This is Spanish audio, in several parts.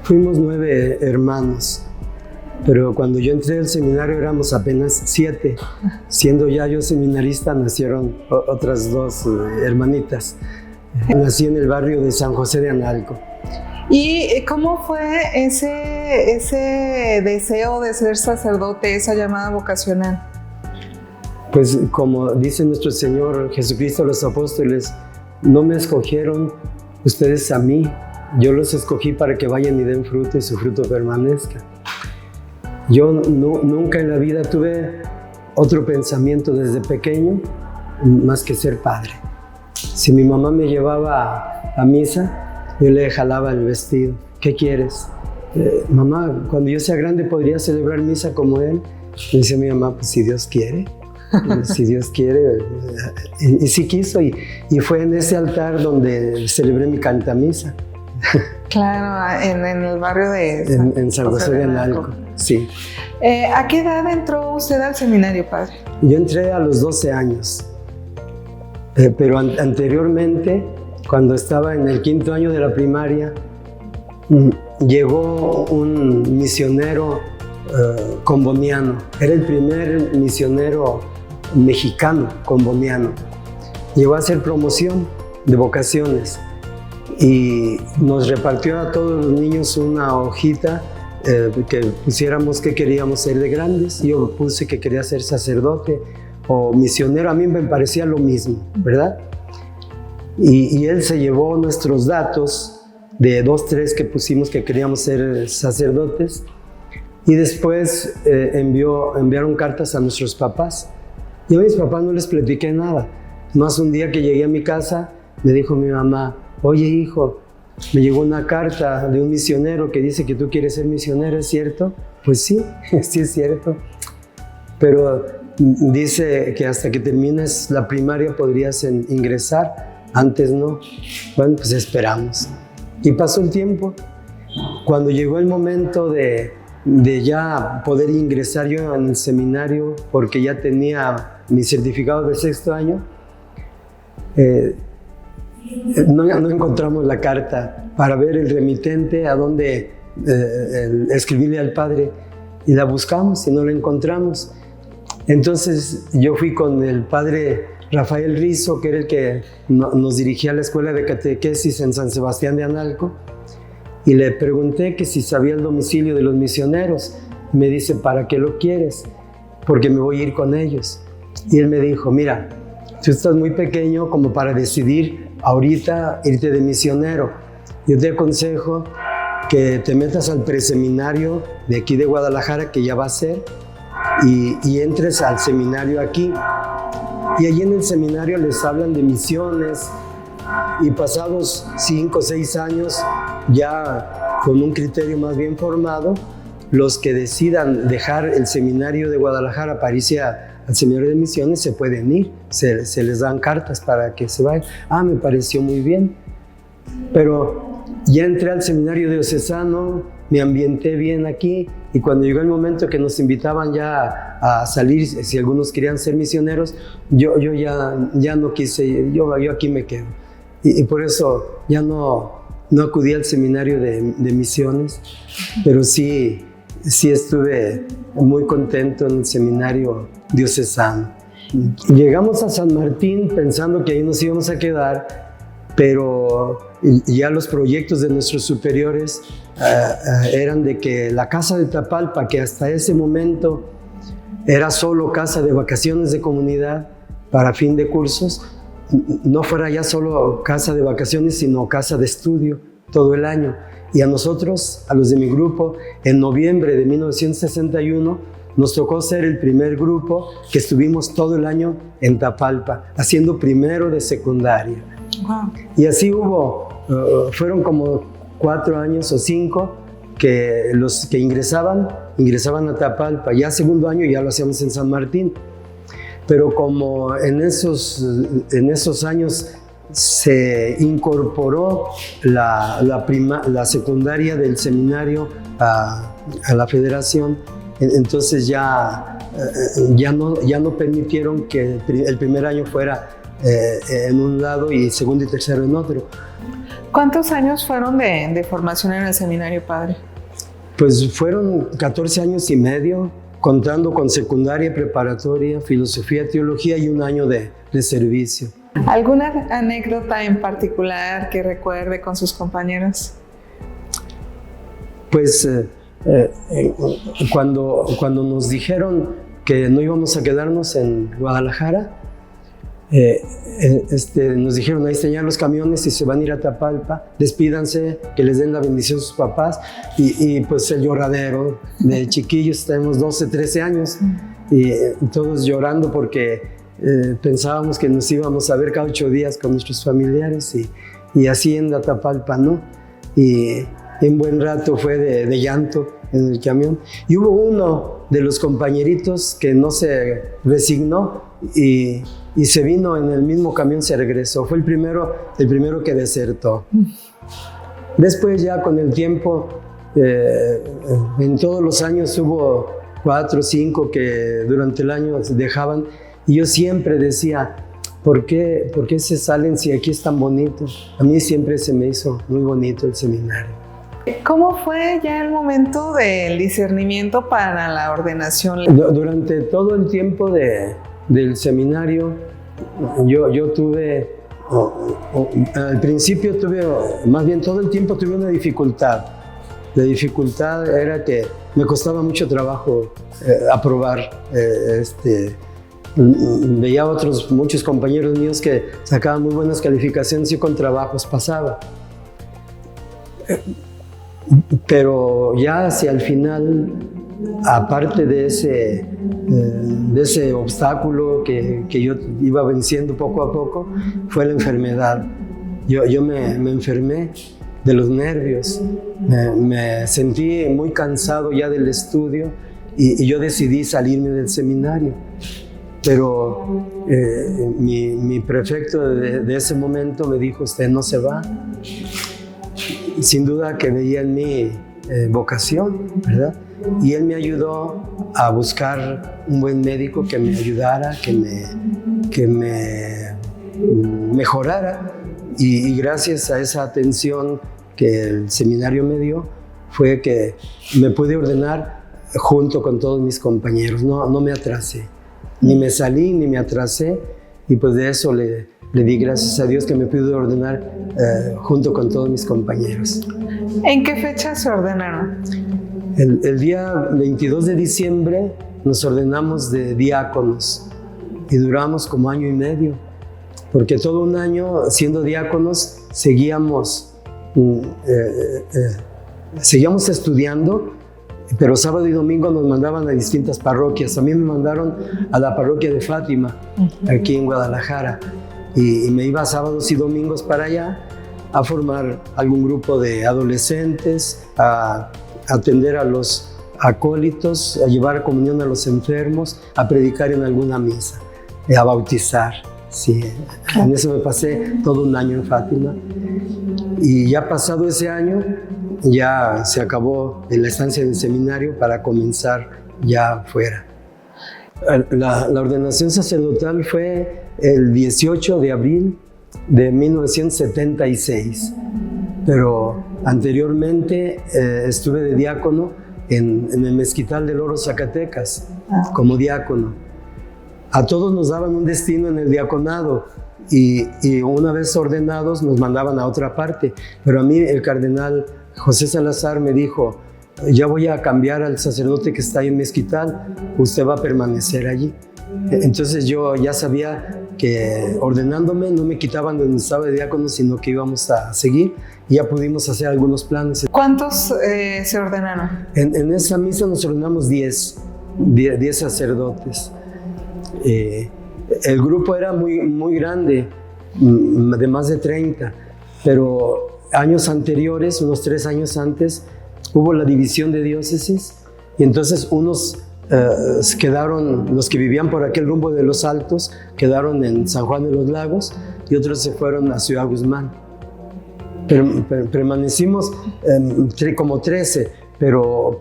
Fuimos 9 hermanos, pero cuando yo entré al seminario éramos apenas 7. Siendo ya yo seminarista, nacieron otras 2 hermanitas. Nací en el barrio de San José de Analco. ¿Y cómo fue ese deseo de ser sacerdote, esa llamada vocacional? Pues como dice nuestro Señor Jesucristo a los apóstoles, no me escogieron ustedes a mí, yo los escogí para que vayan y den fruto y su fruto permanezca. Yo nunca en la vida tuve otro pensamiento desde pequeño más que ser padre. Si mi mamá me llevaba a misa, yo le jalaba el vestido. ¿Qué quieres? Mamá, cuando yo sea grande, ¿podría celebrar misa como él? Me dice mi mamá, pues si Dios quiere. Si Dios quiere. Y sí quiso. Y fue en ese altar donde celebré mi cantamisa. Claro, en el barrio de en San José de Analco. Sí. ¿A qué edad entró usted al seminario, padre? Yo entré a los 12 años. Pero anteriormente, cuando estaba en el 5º año de la primaria, llegó un misionero comboniano. Era el primer misionero mexicano comboniano. Llegó a hacer promoción de vocaciones y nos repartió a todos los niños una hojita que pusiéramos qué queríamos ser de grandes. Yo puse que quería ser sacerdote o misionero. A mí me parecía lo mismo, ¿verdad? Y él se llevó nuestros datos de 2, 3 que pusimos que queríamos ser sacerdotes y después enviaron cartas a nuestros papás. Yo a mis papás no les platiqué nada. Más un día que llegué a mi casa, me dijo mi mamá, oye hijo, me llegó una carta de un misionero que dice que tú quieres ser misionero, ¿es cierto? Pues sí, sí es cierto. Pero dice que hasta que termines la primaria podrías ingresar. Antes no. Bueno, pues esperamos. Y pasó el tiempo. Cuando llegó el momento de ya poder ingresar yo en el seminario, porque ya tenía mi certificado de 6º año, no encontramos la carta para ver el remitente a dónde escribirle al padre. Y la buscamos y no la encontramos. Entonces yo fui con el padre Rafael Rizo, que era el que nos dirigía a la escuela de catequesis en San Sebastián de Analco, y le pregunté que si sabía el domicilio de los misioneros. Me dice, ¿para qué lo quieres? Porque me voy a ir con ellos. Y él me dijo, mira, tú estás muy pequeño como para decidir ahorita irte de misionero. Yo te aconsejo que te metas al preseminario de aquí de Guadalajara, que ya va a ser, y entres al seminario aquí. Y allí en el seminario les hablan de misiones y pasados 5 o 6 años, ya con un criterio más bien formado, los que decidan dejar el seminario de Guadalajara para irse al seminario de misiones se pueden ir, se les dan cartas para que se vayan. Me pareció muy bien, pero ya entré al seminario diocesano, me ambienté bien aquí y cuando llegó el momento que nos invitaban ya a salir, si algunos querían ser misioneros, yo ya no quise, yo aquí me quedo. Y por eso ya no acudí al seminario de misiones, pero sí estuve muy contento en el seminario diocesano. Llegamos a San Martín pensando que ahí nos íbamos a quedar, pero ya los proyectos de nuestros superiores eran de que la casa de Tapalpa, que hasta ese momento era solo casa de vacaciones de comunidad para fin de cursos, no fuera ya solo casa de vacaciones, sino casa de estudio todo el año. Y a nosotros, a los de mi grupo, en noviembre de 1961, nos tocó ser el primer grupo que estuvimos todo el año en Tapalpa, haciendo primero de secundaria. Wow. Y así fueron como 4 años o 5 que los que ingresaban a Tapalpa. Ya segundo año ya lo hacíamos en San Martín. Pero como en esos años se incorporó la secundaria del seminario a la federación, entonces ya no permitieron que el primer año fuera en un lado y segundo y tercero en otro. ¿Cuántos años fueron de formación en el seminario, padre? Pues fueron 14 años y medio, contando con secundaria, preparatoria, filosofía, teología y un año de servicio. ¿Alguna anécdota en particular que recuerde con sus compañeros? Pues cuando nos dijeron que no íbamos a quedarnos en Guadalajara, nos dijeron, ahí están ya los camiones y se van a ir a Tapalpa, despídanse, que les den la bendición a sus papás, y pues el lloradero de chiquillos, tenemos 12, 13 años, y todos llorando porque pensábamos que nos íbamos a ver cada 8 días con nuestros familiares, y así en Tapalpa, ¿no? Y un buen rato fue de llanto en el camión, y hubo uno de los compañeritos que no se resignó y se vino en el mismo camión, se regresó. Fue el primero que desertó. Después ya con el tiempo, en todos los años hubo 4 o 5 que durante el año dejaban, y yo siempre decía, ¿por qué se salen si aquí es tan bonito? A mí siempre se me hizo muy bonito el seminario. ¿Cómo fue ya el momento del discernimiento para la ordenación? Durante todo el tiempo del seminario, yo tuve, al principio más bien todo el tiempo tuve una dificultad. La dificultad era que me costaba mucho trabajo aprobar. Veía muchos compañeros míos que sacaban muy buenas calificaciones y con trabajos pasaba. Pero ya hacia el final, aparte de ese obstáculo que yo iba venciendo poco a poco, fue la enfermedad. Yo me enfermé de los nervios, me sentí muy cansado ya del estudio y yo decidí salirme del seminario. Pero mi prefecto de ese momento me dijo, usted no se va. Sin duda que veía en mí vocación, ¿verdad? Y él me ayudó a buscar un buen médico que me ayudara, que me mejorara. Y gracias a esa atención que el seminario me dio, fue que me pude ordenar junto con todos mis compañeros. No me atrasé, ni me salí ni me atrasé, y pues de eso le di gracias a Dios que me pude ordenar junto con todos mis compañeros. ¿En qué fecha se ordenaron? El día 22 de diciembre nos ordenamos de diáconos y duramos como año y medio, porque todo un año siendo diáconos seguíamos estudiando, pero sábado y domingo nos mandaban a distintas parroquias. A mí me mandaron a la parroquia de Fátima, aquí en Guadalajara, y me iba sábados y domingos para allá a formar algún grupo de adolescentes, a atender a los acólitos, a llevar comunión a los enfermos, a predicar en alguna misa, a bautizar. Sí, en eso me pasé todo un año en Fátima. Y ya pasado ese año, ya se acabó la estancia del seminario para comenzar ya fuera. La ordenación sacerdotal fue el 18 de abril de 1976, pero anteriormente estuve de diácono en el Mezquital del Oro, Zacatecas, como diácono. A todos nos daban un destino en el diaconado y una vez ordenados nos mandaban a otra parte, pero a mí el cardenal José Salazar me dijo, ya voy a cambiar al sacerdote que está ahí en Mezquital, usted va a permanecer allí. Entonces yo ya sabía que ordenándome no me quitaban de donde estaba de diácono, sino que íbamos a seguir, y ya pudimos hacer algunos planes. ¿Cuántos se ordenaron? En esa misa nos ordenamos 10 sacerdotes. El grupo era muy grande, de más de 30, pero años anteriores, unos 3 años antes, hubo la división de diócesis, y entonces unos quedaron, los que vivían por aquel rumbo de los Altos, quedaron en San Juan de los Lagos, y otros se fueron a Ciudad Guzmán. Permanecimos como 13, pero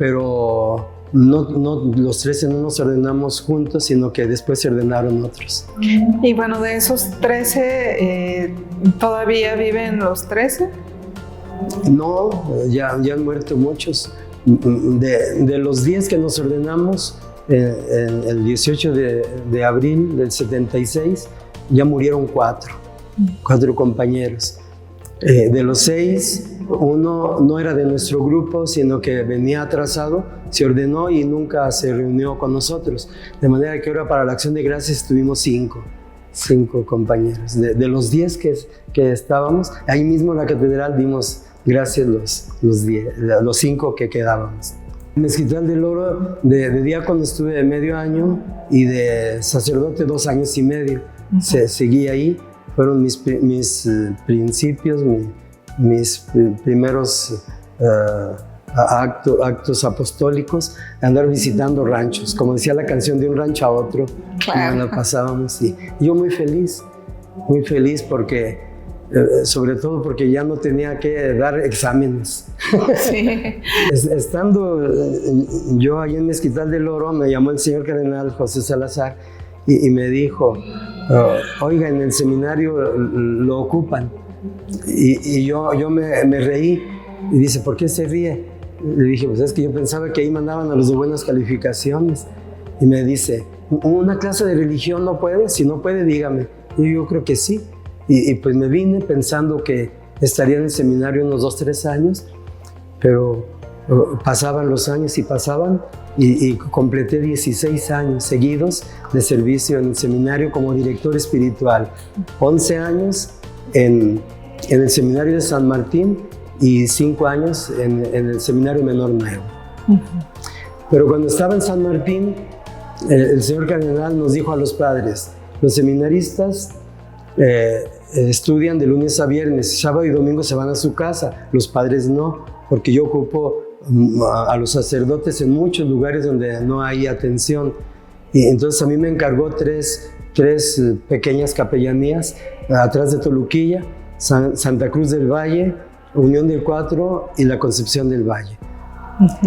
no, los 13 no nos ordenamos juntos, sino que después se ordenaron otros. Y bueno, de esos 13, ¿todavía viven los 13? No, ya han muerto muchos. De los 10 que nos ordenamos, el 18 de abril del 76, ya murieron 4 compañeros. De los 6, uno no era de nuestro grupo, sino que venía atrasado, se ordenó y nunca se reunió con nosotros. De manera que ahora para la Acción de Gracias tuvimos 5 compañeros. De los 10 que estábamos, ahí mismo en la catedral dimos gracias los 5 que quedábamos. En Mezquital del Oro, de diácono estuve medio año y de sacerdote 2 años y medio. Seguí ahí, fueron mis principios, mis primeros actos apostólicos, andar visitando ranchos. Como decía la canción, de un rancho a otro, claro. Nos la pasábamos. Y yo muy feliz porque, sobre todo porque ya no tenía que dar exámenes. Sí. Estando yo ahí en Mezquital del Oro, me llamó el señor cardenal José Salazar y me dijo, oiga, en el seminario lo ocupan. Y yo me reí y dice, ¿por qué se ríe? Le dije, pues es que yo pensaba que ahí mandaban a los de buenas calificaciones. Y me dice, ¿una clase de religión no puede? Si no puede, dígame. Y yo creo que sí. Y pues me vine pensando que estaría en el seminario unos 2, 3 años, pero pasaban los años y pasaban, y completé 16 años seguidos de servicio en el seminario como director espiritual. 11 años en el seminario de San Martín y 5 años en el seminario menor nuevo. Pero cuando estaba en San Martín, el señor cardenal nos dijo a los padres, los seminaristas estudian de lunes a viernes, sábado y domingo se van a su casa, los padres no, porque yo ocupo a los sacerdotes en muchos lugares donde no hay atención. Y entonces a mí me encargó tres pequeñas capellanías atrás de Toluquilla, Santa Cruz del Valle, Unión del 4 y la Concepción del Valle.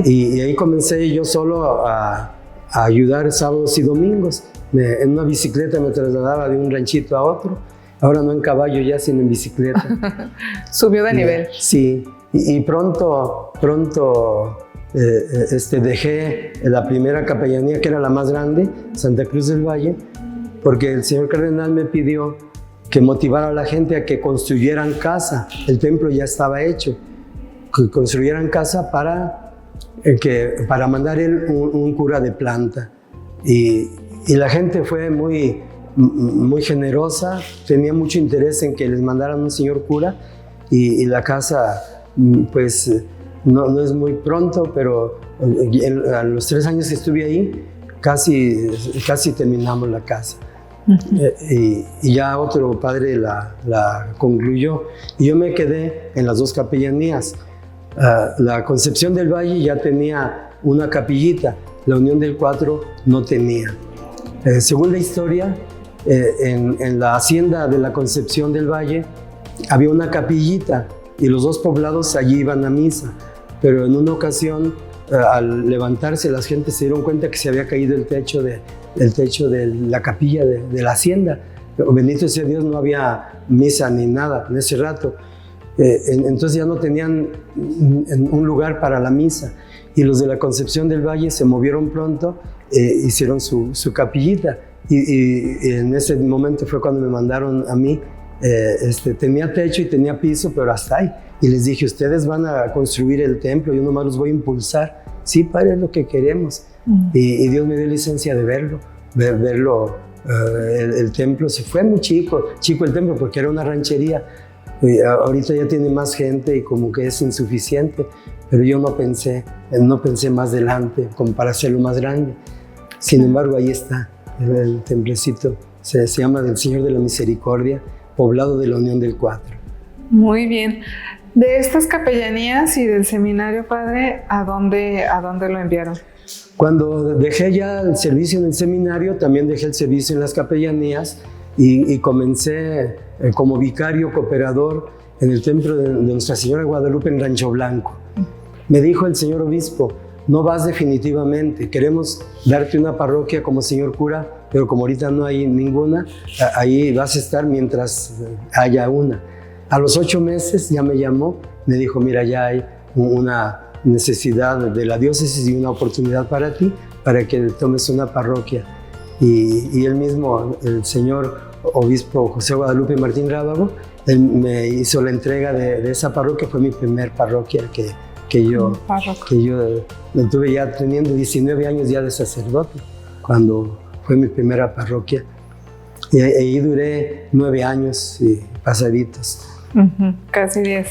Y ahí comencé yo solo a ayudar sábados y domingos. En una bicicleta me trasladaba de un ranchito a otro. Ahora no en caballo ya, sino en bicicleta. Subió de nivel. Sí, y pronto dejé la primera capellanía, que era la más grande, Santa Cruz del Valle, porque el señor cardenal me pidió que motivara a la gente a que construyeran casa. El templo ya estaba hecho, que construyeran casa para mandar él un cura de planta. Y la gente fue muy generosa, tenía mucho interés en que les mandaran un señor cura, y la casa, pues, no es muy pronto, pero a los 3 años que estuve ahí, casi terminamos la casa. Y ya otro padre la concluyó, y yo me quedé en las 2 capellanías. La Concepción del Valle ya tenía una capillita, la Unión del 4 no tenía. Según la historia, en la hacienda de la Concepción del Valle había una capillita y los 2 poblados allí iban a misa, pero en una ocasión, al levantarse, las gentes se dieron cuenta que se había caído el techo de la capilla de la hacienda. Bendito sea Dios, no había misa ni nada en ese rato. Entonces ya no tenían un lugar para la misa, y los de la Concepción del Valle se movieron pronto, hicieron su capillita, y en ese momento fue cuando me mandaron a mí. Tenía techo y tenía piso, pero hasta ahí. Y les dije, ustedes van a construir el templo, yo nomás los voy a impulsar. Sí, padre, es lo que queremos. Y Dios me dio licencia de verlo. El templo se fue muy chico el templo, porque era una ranchería. Ahorita ya tiene más gente y como que es insuficiente, pero yo no pensé más adelante como para hacerlo más grande. Sin embargo, ahí está el templecito, se llama del Señor de la Misericordia, poblado de la Unión del 4. Muy bien. De estas capellanías y del seminario, padre, ¿a dónde lo enviaron? Cuando dejé ya el servicio en el seminario, también dejé el servicio en las capellanías, y comencé como vicario cooperador en el templo de Nuestra Señora de Guadalupe en Rancho Blanco. Me dijo el señor obispo, no vas definitivamente, queremos darte una parroquia como señor cura, pero como ahorita no hay ninguna, ahí vas a estar mientras haya una. A los 8 meses ya me llamó me dijo, mira, ya hay una necesidad de la diócesis y una oportunidad para ti, para que tomes una parroquia. Y él mismo, el señor obispo José Guadalupe Martín Rábago, él me hizo la entrega de esa parroquia. Fue mi primer parroquia que yo tuve ya teniendo 19 años ya de sacerdote, cuando fue mi primera parroquia. Y ahí duré 9 años y pasaditos. Casi 10.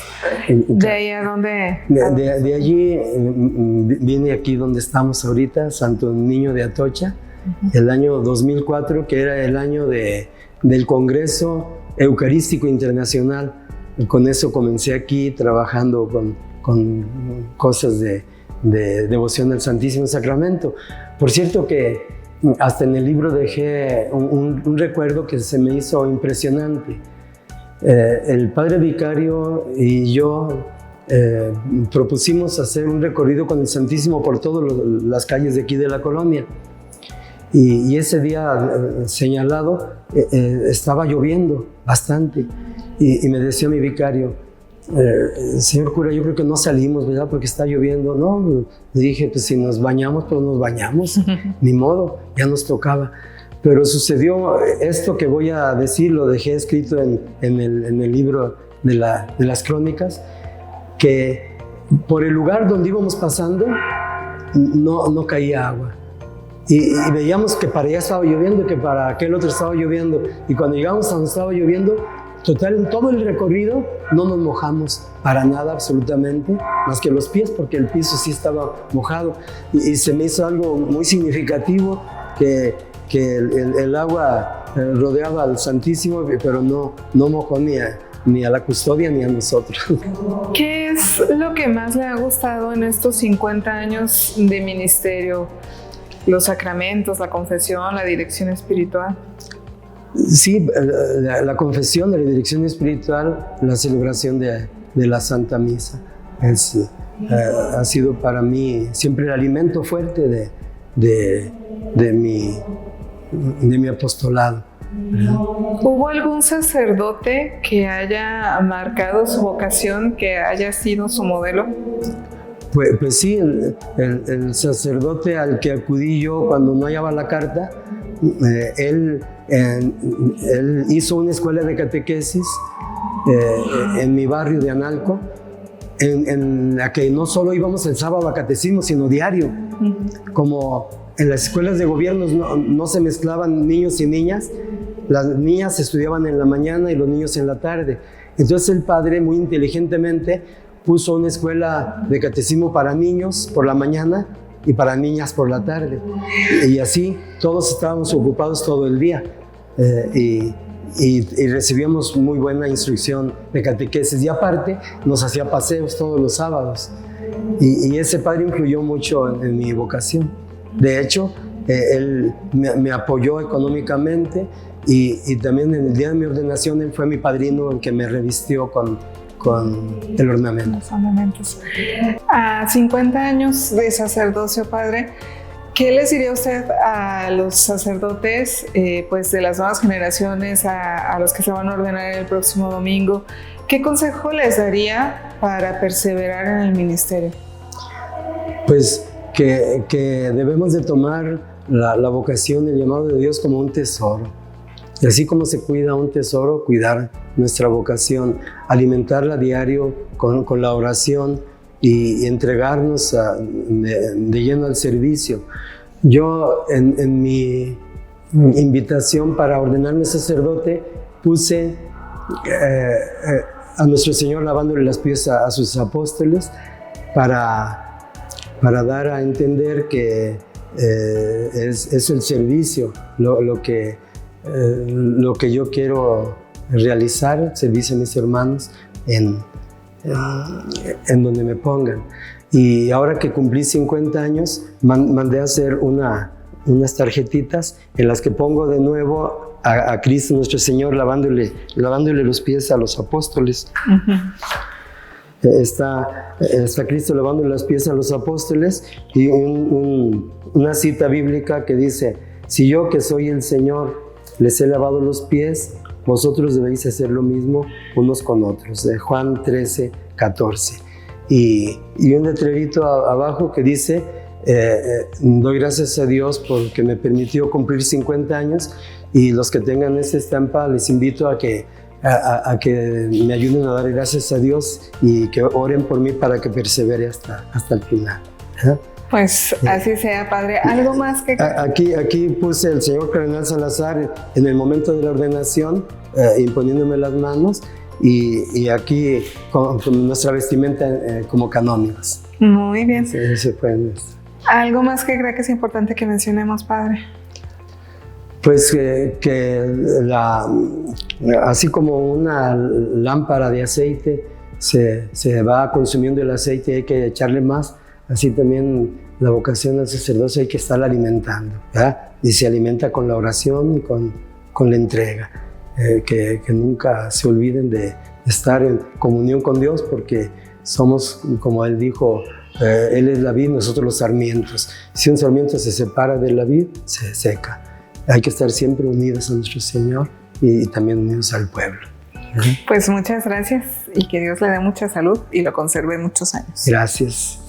¿De ahí a dónde? De allí vine aquí donde estamos ahorita, Santo Niño de Atocha, el año 2004, que era el año del Congreso Eucarístico Internacional. Y con eso comencé aquí trabajando con cosas de devoción al Santísimo Sacramento. Por cierto que hasta en el libro dejé un recuerdo que se me hizo impresionante. El padre vicario y yo propusimos hacer un recorrido con el Santísimo por todas las calles de aquí de la colonia. Y ese día señalado estaba lloviendo bastante. Y me decía mi vicario, señor cura, yo creo que no salimos, ¿verdad? Porque está lloviendo. No, le dije, pues si nos bañamos, pues nos bañamos. Ni modo, ya nos tocaba. Pero sucedió esto que voy a decir, lo dejé escrito en el libro de las crónicas, que por el lugar donde íbamos pasando no caía agua. Y veíamos que para allá estaba lloviendo, que para aquel otro estaba lloviendo. Y cuando llegamos a donde estaba lloviendo, total, en todo el recorrido no nos mojamos para nada, absolutamente, más que los pies, porque el piso sí estaba mojado. Y se me hizo algo muy significativo que el agua rodeaba al Santísimo, pero no mojó ni a la custodia ni a nosotros. ¿Qué es lo que más le ha gustado en estos 50 años de ministerio? Los sacramentos, la confesión, la dirección espiritual. Sí, la confesión, la dirección espiritual, la celebración de la Santa Misa. Ha sido para mí siempre el alimento fuerte de mi apostolado. ¿Hubo algún sacerdote que haya marcado su vocación, que haya sido su modelo? Pues sí, el sacerdote al que acudí yo cuando no hallaba la carta, él hizo una escuela de catequesis en mi barrio de Analco, en la que no solo íbamos el sábado a catecismo, sino diario. Como en las escuelas de gobierno no se mezclaban niños y niñas, las niñas estudiaban en la mañana y los niños en la tarde. Entonces el padre, muy inteligentemente, puso una escuela de catecismo para niños por la mañana y para niñas por la tarde. Y así todos estábamos ocupados todo el día y recibíamos muy buena instrucción de catequesis. Y aparte nos hacía paseos todos los sábados. Y ese padre influyó mucho en mi vocación. De hecho, él me apoyó económicamente y también en el día de mi ordenación él fue mi padrino, el que me revistió con el ornamento. Los ornamentos. A 50 años de sacerdocio, padre, ¿qué les diría usted a los sacerdotes pues de las nuevas generaciones, a los que se van a ordenar el próximo domingo? ¿Qué consejo les daría para perseverar en el ministerio? Pues que debemos de tomar la vocación, el llamado de Dios como un tesoro. Y así como se cuida un tesoro, cuidar nuestra vocación, alimentarla diario con la oración y entregarnos de lleno al servicio. Yo en mi invitación para ordenarme sacerdote puse a nuestro Señor lavándole los pies a sus apóstoles para dar a entender que es el servicio lo que yo quiero realizar, servicio a mis hermanos en donde me pongan. Y ahora que cumplí 50 años, mandé a hacer unas tarjetitas en las que pongo de nuevo a Cristo nuestro Señor lavándole los pies a los apóstoles. Está Cristo lavándole los pies a los apóstoles y una cita bíblica que dice: si yo, que soy el Señor, les he lavado los pies, vosotros debéis hacer lo mismo unos con otros. De Juan 13, 14. Y un letrerito abajo que dice, doy gracias a Dios porque me permitió cumplir 50 años y los que tengan esta estampa les invito a que me ayuden a dar gracias a Dios y que oren por mí para que persevere hasta el final. Pues así sea, padre. ¿Algo más que...? Aquí puse el señor Cardenal Salazar en el momento de la ordenación, imponiéndome las manos, y aquí con nuestra vestimenta como canónigos. Muy bien. Ese fue ¿Algo más que cree que es importante que mencionemos, padre? Pues así como una lámpara de aceite se va consumiendo el aceite y hay que echarle más, así también la vocación al sacerdocio hay que estar alimentando, ¿verdad? Y se alimenta con la oración y con la entrega. Que nunca se olviden de estar en comunión con Dios, porque somos, como Él dijo, Él es la vid, nosotros los sarmientos. Si un sarmiento se separa de la vid, se seca. Hay que estar siempre unidos a nuestro Señor y también unidos al pueblo. Pues muchas gracias y que Dios le dé mucha salud y lo conserve muchos años. Gracias.